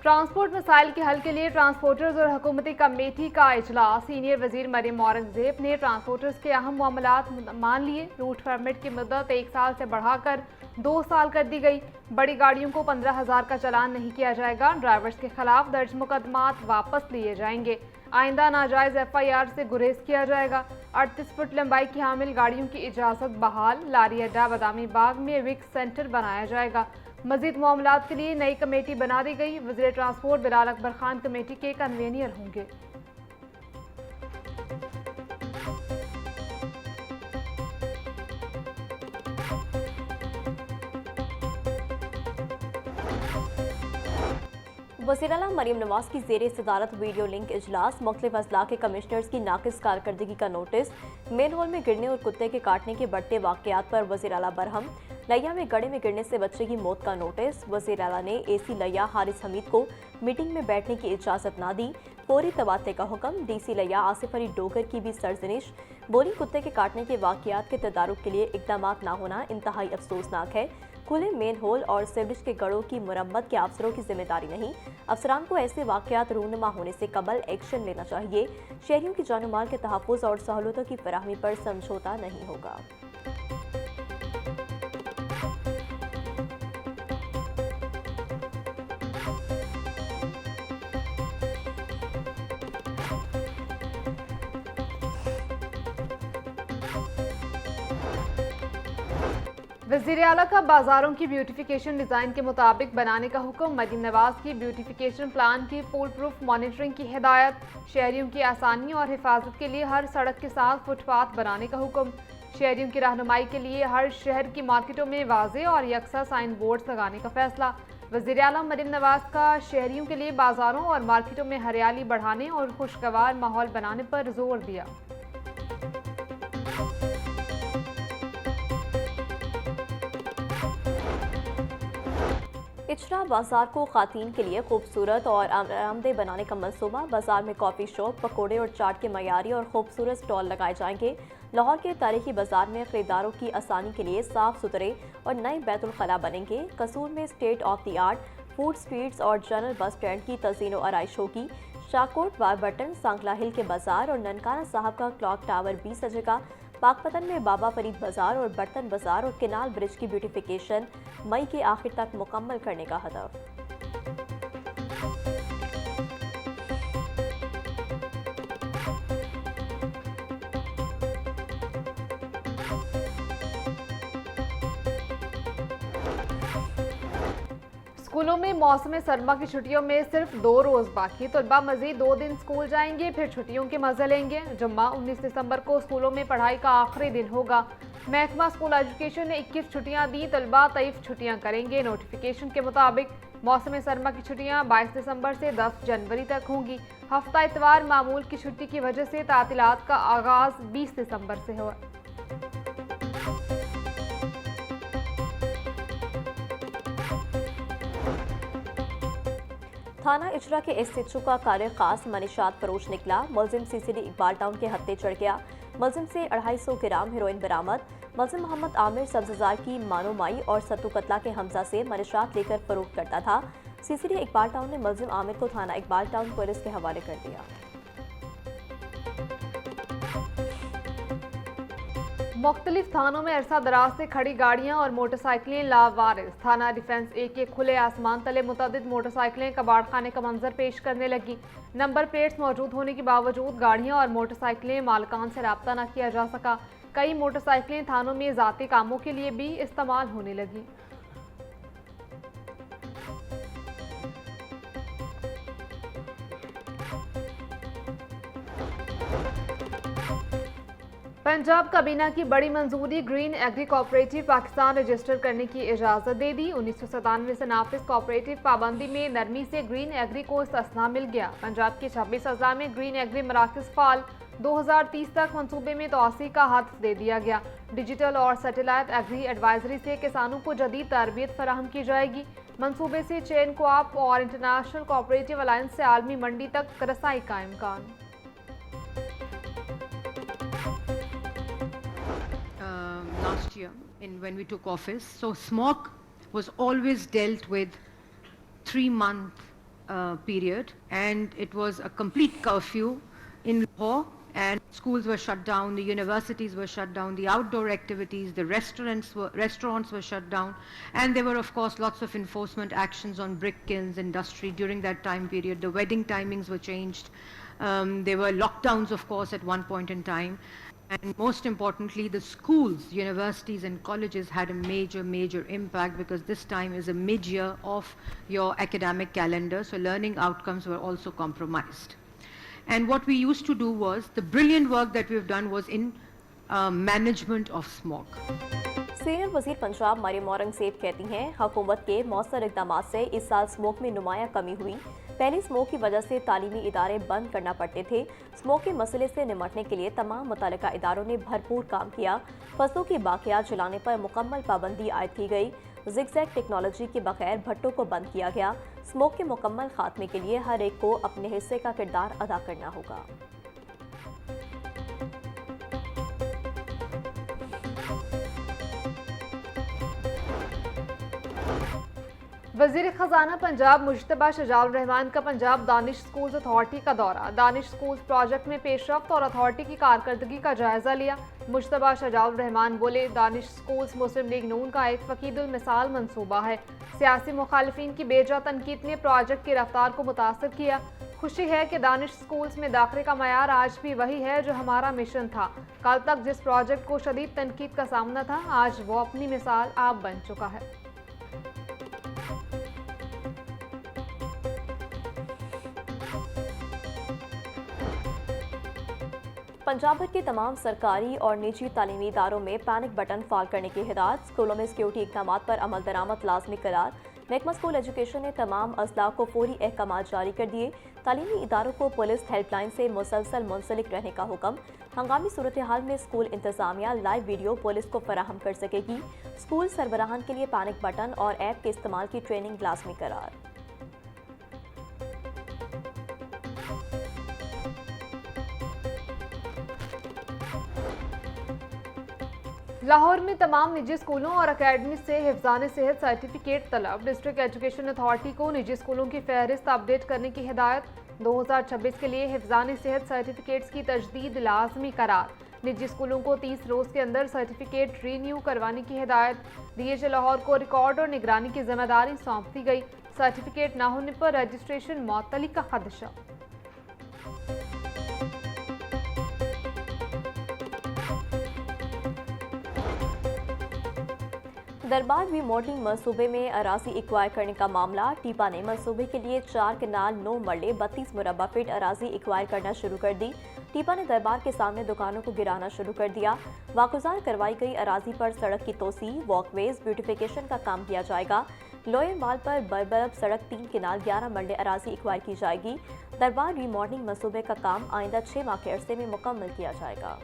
Transport मसाइल के हल के लिए ट्रांसपोर्टर्स और हुकूमती कमेटी का इजलास। सीनियर वजीर मरियम औरंगजेब ने ट्रांसपोर्टर्स के अहम मामलात मान लिए। रूट परमिट की मुद्दत 1 साल से बढ़ाकर 2 साल कर दी गई। बड़ी गाड़ियों को 15,000 का चालान नहीं किया जाएगा। ड्राइवर्स के खिलाफ दर्ज मुकदमात वापस लिए जाएंगे। आइंदा नाजायज FIR से गुरेज किया जाएगा। 38 फुट लंबाई की हामिल गाड़ियों की इजाज़त बहाल। लारी अड्डा बदामी बाग में विक सेंटर बनाया जाएगा। मजीद मामलात के लिए नई कमेटी बना दी गई। वज़ीर ट्रांसपोर्ट बिलाल अकबर खान कमेटी के कन्वीनर होंगे। वज़ीर आला मरियम नवाज की ज़ेर सदारत वीडियो लिंक इजलास। मुख्तलिफ अजला के कमिश्नर्स की नाकिस कारकर्दगी का नोटिस। मेन होल में गिरने और कुत्ते के काटने के बढ़ते वाक़यात पर वज़ीर आला बरहम। लिया में गड्ढे में गिरने से बच्चे की मौत का नोटिस। वज़ीर आला ने AC लिया हारिस हमीद को मीटिंग में बैठने की इजाज़त ना दी। फौरी तबादले का हुक्म। DC लिया आसिफ अली डोगर की भी सरजनिश। बोली कुत्ते के काटने के वाक़यात के तदारुक के लिए इक़दाम ना होना इंतहाई अफसोसनाक है। खुले मेन होल और सीवरेज के गढ़ों की मुरम्मत के अफसरों की जिम्मेदारी नहीं। अफसरान को ऐसे वाक़यात रूनमा होने से कबल एक्शन लेना चाहिए। शहरियों की जान माल के तहफ़्फ़ुज़ और सहूलतों की फराहमी पर समझौता नहीं होगा। वज़ीर आला का बाजारों की ब्यूटिफिकेशन डिज़ाइन के मुताबिक बनाने का हुक्म। मरीम नवाज की ब्यूटिफिकेशन प्लान की फुल प्रूफ मॉनिटरिंग की हिदायत। शहरियों की आसानी और हिफाजत के लिए हर सड़क के साथ फुटपाथ बनाने का हुक्म। शहरियों की रहनुमाई के लिए हर शहर की मार्केटों में वाज़े और यकसा साइन बोर्ड्स लगाने का फैसला। वज़ीर आला मरीम नवाज का शहरियों के लिए बाजारों और मार्केटों में हरियाली बढ़ाने और खुशगवार माहौल बनाने पर जोर दिया। इचरा बाजार को खातीन के लिए खूबसूरत और आरामदेह बनाने का मंसूबा। बाजार में कॉफ़ी शॉप, पकौड़े और चाट के मयारी और खूबसूरत स्टॉल लगाए जाएंगे। लाहौर के तारीखी बाजार में खरीदारों की आसानी के लिए साफ सुथरे और नए बैतुल खला बनेंगे। कसूर में state of the art food streets और जनरल बस स्टैंड की तज़ीनो आराइश होगी। शाहकोट, वारबटन, सांगला हिल के बाजार और ननकाना साहब का क्लॉक टावर भी सजेगा। पाकपतन में बाबा फरीद बाजार और बर्तन बाजार और केनाल ब्रिज की ब्यूटिफिकेशन मई के आखिर तक मुकम्मल करने का हदफ। स्कूलों में मौसम सरमा की छुट्टियों में सिर्फ 2 रोज बाकी। तलबा मजीद 2 दिन स्कूल जाएंगे, फिर छुट्टियों के मजे लेंगे। जुम्मा 19 दिसंबर को स्कूलों में पढ़ाई का आखिरी दिन होगा। महकमा स्कूल एजुकेशन ने 21 छुट्टियां दी। तलबा 23 छुट्टियां करेंगे। नोटिफिकेशन के मुताबिक मौसम सरमा की छुट्टियां 22 दिसंबर से 10 जनवरी तक होंगी। हफ्ता इतवार मामूल की छुट्टी की वजह से तातीलात का आगाज 20 दिसंबर से हुआ। थाना इचरा के SHO का कार्य खास मनीषात फरोश निकला। मुलजिम CCD इकबाल टाउन के हत्थे चढ़ गया। मुलजिम से 250 ग्राम हेरोइन बरामद। मुलजिम मोहम्मद आमिर सब्जजार की मानोमाई और सत्तू कतला के हमजा से मनीषात लेकर फरोख्त करता था। CCD इकबाल टाउन ने मुलजिम आमिर को थाना इकबाल टाउन पुलिस के हवाले कर दिया। मुख्तलिफ थानों में अरसा दराज से खड़ी गाड़ियां और मोटरसाइकिलें लावारिस। थाना डिफेंस A के खुले आसमान तले मुतअद्दिद मोटरसाइकिलें कबाड़ खाने का मंजर पेश करने लगी। नंबर प्लेट्स मौजूद होने के बावजूद गाड़ियां और मोटरसाइकिलें मालिकान से रब्ता न किया जा सका। कई मोटरसाइकिलें थानों में ज़ाती कामों के लिए भी इस्तेमाल होने लगी। पंजाब काबीना की बड़ी मंजूरी। Green agri cooperative Pakistan register करने की इजाज़त दे दी। 1997 से नाफिज कोऑपरेटिव पाबंदी में नरमी से ग्रीन एग्री को इस्तिस्ना मिल गया। पंजाब के 26 अजला में ग्रीन एग्री मराकज़ फाल। 2030 तक मनसूबे में तोसी का हदफ दे दिया गया। डिजिटल और सैटेलाइट एग्री एडवाइजरी से किसानों को जदीद तरबियत फराहम की जाएगी। मनसूबे से चेन कोऑप और इंटरनेशनल कोऑपरेटिव अलायंस से आलमी मंडी तक रसाई का इम्कान। Last year when we took office, so smog was always dealt with 3 month period, and it was a complete curfew in Lahore, and schools were shut down, the universities were shut down, the outdoor activities, the restaurants were shut down, and there were of course lots of enforcement actions on brick kilns industry during that time period. The wedding timings were changed. There were lockdowns of course at one point in time. And most importantly, the schools, universities and colleges had a major impact, because this time is a mid-year of your academic calendar, so learning outcomes were also compromised. And what we used to do was, the brilliant work that we've done was in management of smog. Senior वजीर पंजाब मरियम औरंगजेब कहती हैं, हुकूमत के मौसर इक़दामात से इस साल smoke में नुमाया कमी हुई। पहली स्मोक की वजह से तालीमी इदारे बंद करना पड़ते थे। स्मोक के मसले से निमटने के लिए तमाम मुतल्लिका इदारों ने भरपूर काम किया। फसलों की बाकियात जलाने पर मुकम्मल पाबंदी आयद की गई। जिगजैग टेक्नोलॉजी के बगैर भट्टों को बंद किया गया। स्मोक के मुकम्मल खात्मे के लिए हर एक को अपने हिस्से का किरदार अदा करना होगा। वजीर खजाना पंजाब मुश्तबा शजाउर रहमान का पंजाब दानिश स्कूल्स अथॉरिटी का दौरा। दानिश स्कूल्स प्रोजेक्ट में पेशरफ्त और अथॉरिटी की कारकर्दगी का जायजा लिया। मुश्तबा शजाउर रहमान बोले, दानिश स्कूल्स मुस्लिम लीग नून का एक फकीदुल मिसाल मंसूबा है। सियासी मुखालिफिन की बेजा तनकीद ने प्रोजेक्ट की रफ्तार को मुतासर किया। खुशी है कि दानिश स्कूल्स में दाखिले का मयार आज भी वही है जो हमारा मिशन था। कल तक जिस प्रोजेक्ट को शदीद तनकीद का सामना था, आज वो अपनी मिसाल आप बन चुका है। पंजाब भर के तमाम सरकारी और निजी तालीमी इदारों में पैनिक बटन फाल करने की हिदायत। स्कूलों में सिक्योरिटी इक़दाम पर अमल दरामद लाजमी करार। महकमा स्कूल एजुकेशन ने तमाम अजला को फौरी अहकाम जारी कर दिए। तालीमी इदारों को पुलिस हेल्पलाइन से मुसलसल मुंसलिक रहने का हुक्म। हंगामी सूरत हाल में स्कूल इंतजामिया लाइव वीडियो पुलिस को फराहम कर सकेगी। स्कूल सरबराहान के लिए पैनिक बटन और ऐप के इस्तेमाल की ट्रेनिंग लाजमी करार। लाहौर में तमाम निजी स्कूलों और अकेडमी से हिफ्ज़ान सेहत सर्टिफिकेट तलब। डिस्ट्रिक्ट एजुकेशन अथॉरिटी को निजी स्कूलों की फहरिस्त अपडेट करने की हिदायत। 2026 के लिए हिफ्ज़ान सेहत सर्टिफिकेट्स की तजदीद लाजमी करार। निजी स्कूलों को 30 रोज़ के अंदर सर्टिफिकेट रीन्यू करवाने की हिदायत। DHA लाहौर को रिकॉर्ड और निगरानी की जिम्मेदारी सौंप दी गई। सर्टिफिकेट न होने पर रजिस्ट्रेशन मुअत्तली का खदशा। दरबार रीमॉडलिंग मंसूबे में अराजी एक्वायर करने का मामला। टीपा ने मंसूबे के लिए 4 कनाल 9 मरले 32 मुरबा फीट अराजी एक्वायर करना शुरू कर दी। टीपा ने दरबार के सामने दुकानों को गिराना शुरू कर दिया। वागुजार करवाई गई अराजी पर सड़क की तोसी, वॉकवेज, ब्यूटिफिकेशन का काम किया जाएगा। लोयर माल पर बरबरब सड़क 3 कनाल 11 मरले अराजी एक्वायर की जाएगी। दरबार रीमॉडलिंग मंसूबे का काम आइंदा 6 माह के अरसे में मुकम्मल किया जाएगा।